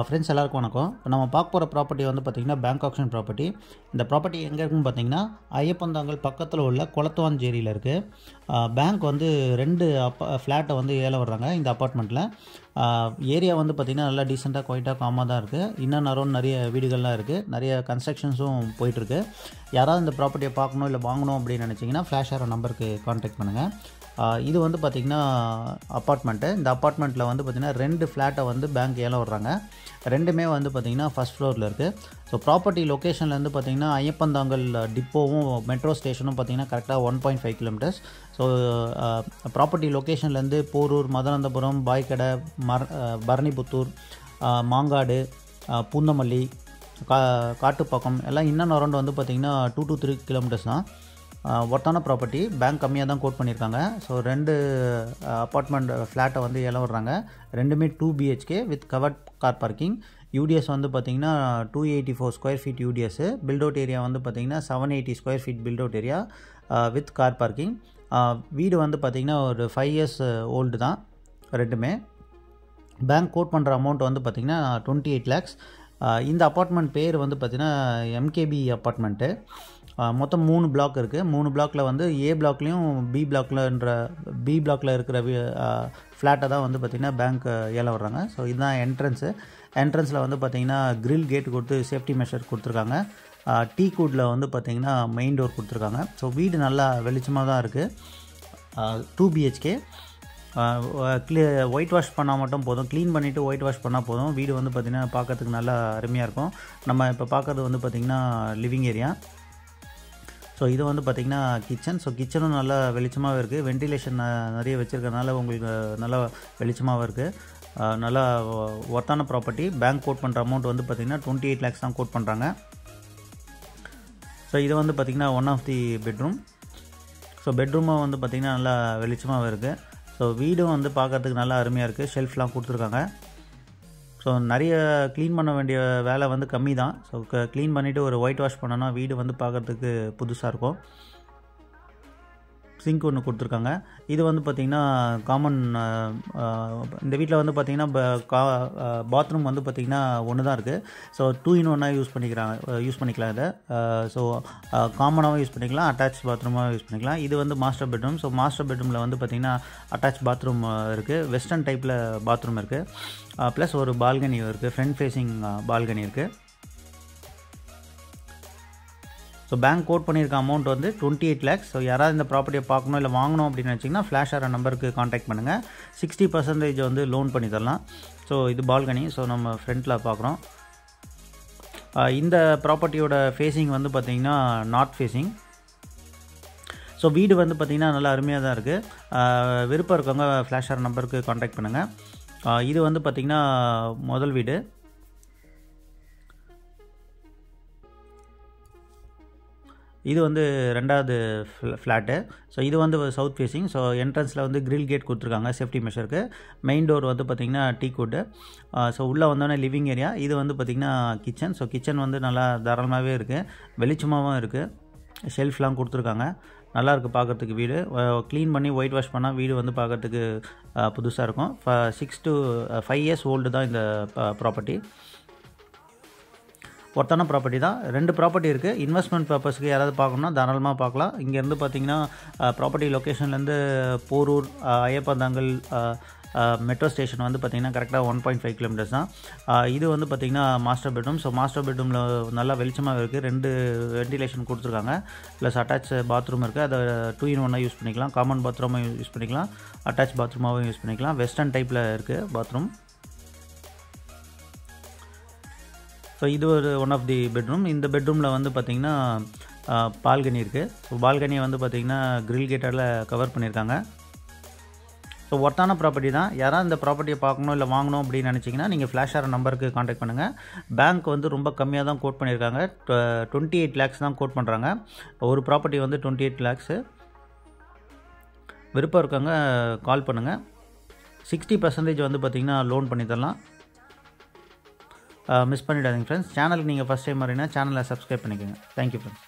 Friends எல்லாருக்கும் வணக்கம். இப்போ நம்ம பார்க்க போகிற ப்ராப்பர்ட்டி வந்து பார்த்திங்கன்னா பேங்க் ஆக்ஷன் ப்ராப்பர்ட்டி. இந்த ப்ராப்பர்ட்டி எங்கே இருக்குன்னு பார்த்திங்கன்னா ஐயப்பந்தாங்கல் பக்கத்தில் உள்ள குளத்துவாஞ்சேரியில் இருக்குது. பேங்க் வந்து 2 ஃப்ளாட்டை வந்து ஏலம் வர்றாங்க இந்த அப்பார்ட்மெண்ட்டில். ஏரியா வந்து பார்த்திங்கன்னா நல்லா டீசெண்டாக குவைட்டாக காமாக தான் இருக்குது. இன்னும் நிறைய வீடுகள்லாம் இருக்குது, நிறைய கன்ஸ்ட்ரக்ஷன்ஸும் போயிட்டுருக்கு. யாராவது இந்த ப்ராப்பர்ட்டியை பார்க்கணும் இல்லை வாங்கணும் அப்படின்னு நினச்சிங்கன்னா ஃப்ளாஷ் ஆகிற நம்பருக்கு கான்டாக்ட் பண்ணுங்கள். இது வந்து பார்த்திங்கன்னா அப்பார்ட்மெண்ட்டு. இந்த அப்பார்ட்மெண்ட்டில் வந்து பார்த்திங்கன்னா 2 ஃப்ளாட்டை வந்து பேங்க் ஏலம் வர்றாங்க. ரெண்டுமே வந்து பார்த்திங்கன்னா ஃபஸ்ட் ஃப்ளோரில் இருக்குது. ஸோ ப்ராப்பர்ட்டி லொக்கேஷன்லேருந்து பார்த்திங்கன்னா ஐயப்பந்தாங்கல் டிப்போவும் மெட்ரோ ஸ்டேஷனும் பார்த்திங்கன்னா கரெக்டாக 1.5 கிலோமீட்டர்ஸ். ஸோ ப்ராப்பர்ட்டி லொக்கேஷன்லேருந்து போரூர், மதுராந்தபுரம், பாய்க்கடை, பரணிபுத்தூர், மாங்காடு, பூந்தமல்லி, காட்டுப்பாக்கம் எல்லாம் இன்னும் அரௌண்ட் வந்து பார்த்திங்கன்னா 2 to 3 கிலோமீட்டர்ஸ் தான். ஒர்த்தான ப்ராப்பர்ட்டி. பேங்க் கம்மியாக தான் கோட் பண்ணியிருக்காங்க. ஸோ 2 அப்பார்ட்மெண்ட் ஃப்ளாட்டை வந்து ஏலம் வர்றாங்க. ரெண்டுமே 2 BHK with covered car parking. UDS வந்து பார்த்திங்கன்னா 284 square feet UDS. Built out area வந்து பார்த்திங்கன்னா 780 square feet built out area with car parking. வீடு வந்து பார்த்திங்கன்னா ஒரு 5 years ஓல்டு தான் ரெண்டுமே. பேங்க் கோட் பண்ணுற அமௌண்ட் வந்து பார்த்திங்கன்னா 28 lakhs. இந்த அப்பார்ட்மெண்ட் பேர் வந்து பார்த்திங்கன்னா MKB அப்பார்ட்மெண்ட்டு. மொத்தம் 3 பிளாக் இருக்குது. 3 பிளாக்கில் வந்து A பிளாக்லேயும் பி பிளாக்கில் இருக்கிற ஃப்ளாட்டை தான் வந்து பார்த்திங்கன்னா பேங்க் ஏலம் வர்றாங்க. ஸோ இதுதான் என்ட்ரன்ஸில் வந்து பார்த்திங்கன்னா கிரில் கேட் கொடுத்து சேஃப்டி மெஷர் கொடுத்துருக்காங்க. டீ கூட்டில் வந்து பார்த்திங்கன்னா மெயின் டோர் கொடுத்துருக்காங்க. ஸோ வீடு நல்லா வெளிச்சமாக தான் இருக்குது. 2 BHK. ஒயிட் வாஷ் பண்ணால் மட்டும் போதும், க்ளீன் பண்ணிவிட்டு ஒயிட் வாஷ் பண்ணால் போதும். வீடு வந்து பார்த்திங்கன்னா பார்க்கறதுக்கு நல்லா அருமையாக இருக்கும். நம்ம இப்போ பார்க்குறது வந்து பார்த்திங்கன்னா லிவிங் ஏரியா. ஸோ இது வந்து பார்த்திங்கன்னா கிச்சன். ஸோ கிச்சனும் நல்லா வெளிச்சமாகவே இருக்குது. வென்டிலேஷன் நிறைய வச்சுருக்கனால உங்களுக்கு நல்லா வெளிச்சமாகவே இருக்குது. நல்லா ஒர்த்தான ப்ராப்பர்ட்டி. பேங்க் கோட் பண்ணுற அமௌண்ட் வந்து பார்த்திங்கன்னா 28 lakhs தான் கோட் பண்ணுறாங்க. ஸோ இது வந்து பார்த்திங்கன்னா one of the bedroom. So பெட்ரூமும் வந்து பார்த்திங்கன்னா நல்லா வெளிச்சமாகவே இருக்குது. ஸோ வீடும் வந்து பார்க்குறதுக்கு நல்லா அருமையாக இருக்குது. ஷெல்ஃப்லாம் கொடுத்துருக்காங்க. ஸோ நிறைய க்ளீன் பண்ண வேண்டிய வேலை வந்து கம்மி தான். ஸோ க்ளீன் பண்ணிவிட்டு ஒரு ஒயிட் வாஷ் பண்ணோன்னா வீடு வந்து பார்க்குறதுக்கு புதுசாக இருக்கும். சிங்க் ஒன்று கொடுத்துருக்காங்க. இது வந்து பார்த்திங்கன்னா காமன். இந்த வீட்டில் வந்து பார்த்திங்கன்னா பாத்ரூம் வந்து பார்த்திங்கன்னா ஒன்று தான் இருக்குது. ஸோ 2 in 1 யூஸ் பண்ணிக்கலாம் இதை. ஸோ காமனாகவும் யூஸ் பண்ணிக்கலாம், அட்டாச் பாத்ரூமாக யூஸ் பண்ணிக்கலாம். இது வந்து மாஸ்டர் பெட்ரூம். ஸோ மாஸ்டர் பெட்ரூமில் வந்து பார்த்திங்கன்னா அட்டாச் பாத்ரூம் இருக்குது. வெஸ்டர்ன் டைப்பில் பாத்ரூம் இருக்குது. ப்ளஸ் ஒரு பால்கனி இருக்குது. ஃப்ரண்ட் ஃபேஸிங் பால்கனி இருக்குது. ஸோ பேங்க் கோட் பண்ணியிருக்க அமௌண்ட் வந்து 28 lakhs. ஸோ யாராவது இந்த ப்ராப்பர்ட்டியை பார்க்கணும் இல்லை வாங்கணும் அப்படின்னு நினச்சிங்கன்னா ஃப்ளாஷ் ஆகிற நம்பருக்கு கான்டாக்ட் பண்ணுங்கள். 60% வந்து லோன் பண்ணி தரலாம். ஸோ இது பால்கனி. ஸோ நம்ம ஃப்ரண்ட்டில் பார்க்குறோம். இந்த ப்ராப்பர்ட்டியோட ஃபேஸிங் வந்து பார்த்திங்கன்னா நார்த் ஃபேஸிங். ஸோ வீடு வந்து பார்த்திங்கன்னா நல்லா அருமையாக தான் இருக்குது. விருப்பம் இருக்கவங்க ஃப்ளாஷ் ஆகிற நம்பருக்கு கான்டாக்ட் பண்ணுங்கள். இது வந்து பார்த்திங்கன்னா முதல் வீடு. இது வந்து 2வது ஃப்ளாட்டு. ஸோ இது வந்து சவுத் ஃபேஸிங். ஸோ என்ட்ரன்ஸில் வந்து கிரில் கேட் கொடுத்துருக்காங்க சேஃப்டி மெஷருக்கு. மெயின் டோர் வந்து பார்த்திங்கன்னா டீ கூட்டு. ஸோ உள்ளே வந்தோடனே லிவிங் ஏரியா. இது வந்து பார்த்திங்கன்னா கிச்சன். ஸோ கிச்சன் வந்து நல்லா தாராளமாகவே இருக்குது, வெளிச்சமாகவும் இருக்குது. ஷெல்ஃப்லாம் கொடுத்துருக்காங்க. நல்லாயிருக்கு பார்க்குறதுக்கு வீடு. க்ளீன் பண்ணி ஒயிட் வாஷ் பண்ணால் வீடு வந்து பார்க்குறதுக்கு புதுசாக இருக்கும். 6 to 5 years ஓல்டு தான் இந்த ப்ராப்பர்ட்டி. ஒர்த்தான ப்ராப்பர்ட்டி தான். 2 ப்ராப்பர்ட்டி இருக்குது. இன்வெஸ்ட்மெண்ட் பர்பஸ்க்கு யாராவது பார்க்கணுன்னா தாராளமாக பார்க்கலாம். இங்கேருந்து பார்த்திங்கன்னா ப்ராப்பர்ட்டி லொக்கேஷன்லேருந்து போரூர், ஐயப்பந்தாங்கல் மெட்ரோ ஸ்டேஷன் வந்து பார்த்திங்கன்னா கரெக்டாக 1.5 கிலோமீட்டர்ஸ் தான். இது வந்து பார்த்திங்கன்னா மாஸ்டர் பெட்ரூம். ஸோ மாஸ்டர் பெட்ரூமில் நல்லா வெளிச்சமாக இருக்குது. 2 வென்டிலேஷன் கொடுத்துருக்காங்க. ப்ளஸ் அட்டாச் பாத்ரூம் இருக்குது. அதை 2 in 1 யூஸ் பண்ணிக்கலாம். காமன் பாத்ரூமாக யூஸ் பண்ணிக்கலாம், அட்டாச் பாத்ரூமாகவும் யூஸ் பண்ணிக்கலாம். வெஸ்டர்ன் டைப்பில் இருக்குது பாத்ரூம். ஸோ இது ஒரு ஒன் ஆஃப் தி பெட்ரூம். இந்த பெட்ரூமில் வந்து பார்த்திங்கன்னா பால்கனி இருக்குது. ஸோ பால்கனியை வந்து பார்த்திங்கன்னா கிரில் கேட்டால் கவர் பண்ணியிருக்காங்க. ஸோ ஒர்த்தான ப்ராப்பர்ட்டி தான். யாராவது இந்த ப்ராப்பர்ட்டியை பார்க்கணும் இல்லை வாங்கணும் அப்படின்னு நினச்சிங்கன்னா நீங்கள் ஃப்ளாஷ் ஆகிற நம்பருக்கு கான்டாக்ட் பண்ணுங்கள். பேங்க் வந்து ரொம்ப கம்மியாக தான் கோட் பண்ணியிருக்காங்க. 28 lakhs தான் கோட் பண்ணுறாங்க. ஒரு ப்ராப்பர்ட்டி வந்து 28 lakhs. விருப்பம் இருக்கவங்க கால் பண்ணுங்கள். 60% வந்து பார்த்திங்கன்னா லோன் பண்ணி தரலாம். மிஸ் பண்ணிடாதீங்க ஃப்ரெண்ட்ஸ். சேனலுக்கு நீங்கள் ஃபஸ்ட் டைம் வரீங்கன்னா சேனலை சப்ஸ்கிரைப் பண்ணிக்கோங்க. Thank you friends.